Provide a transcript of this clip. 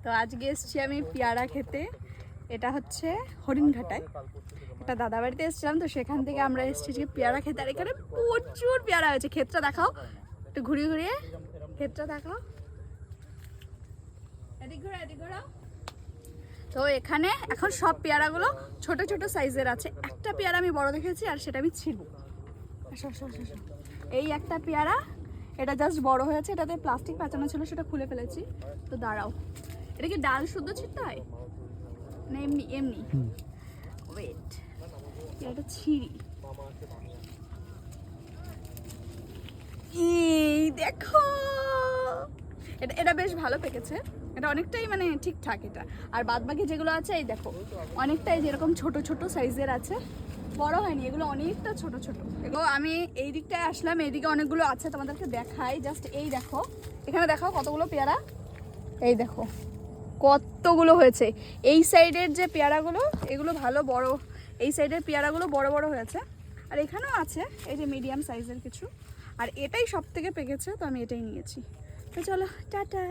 তো আজকে এসেছি আমি পেয়ারা খেতে। এটা হচ্ছে হরিণঘাটায়, একটা দাদা বাড়িতে এসেছিলাম, তো সেখান থেকে আমরা এসেছি পেয়ারা খেতে। আর এখানে প্রচুর পেয়ারা হয়েছে। ক্ষেতটা দেখাও, একটু ঘুরিয়ে ঘুরিয়ে ক্ষেতটা দেখাও, এদিক ঘোরা এদিক ঘোরা। তো এখানে এখন সব পেয়ারাগুলো ছোট ছোট সাইজের আছে। একটা পেয়ারা আমি বড় দেখেছি আর সেটা আমি ছিড়ব। এই একটা পেয়ারা, এটা জাস্ট বড় হয়েছে, এটাতে প্লাস্টিক পেঁচানো ছিল, সেটা খুলে ফেলেছি। তো দাঁড়াও, এটা কি ডাল শুদ্ধ ছিটতে হয় না এমনি এমনি? ওয়েট, এটা ছিঁড়ি। এই দেখো, এটা বেশ ভালো পেকেছে। এটা অনেকটাই মানে ঠিকঠাক এটা। আর বাদ বাকি যেগুলো আছে এই দেখো, অনেকটাই যেরকম ছোট ছোট সাইজের আছে, বড় হয়নি, এগুলো অনেকটা ছোট ছোট। এগুলো আমি এই দিকটায় আসলাম, এইদিকে অনেকগুলো আছে, তোমাদেরকে দেখাই। জাস্ট এই দেখো, এখানে দেখো কতগুলো পেয়ারা, এই দেখো কতগুলো হয়েছে। এই সাইডের যে পেয়ারাগুলো এগুলো ভালো বড়, এই সাইডের পেয়ারাগুলো বড় বড় হয়েছে। আর এখানেও আছে এই যে মিডিয়াম সাইজের কিছু। আর এটাই সব থেকে পেকেছে, তো আমি এটাই নিয়েছি। তো চলো টাটা।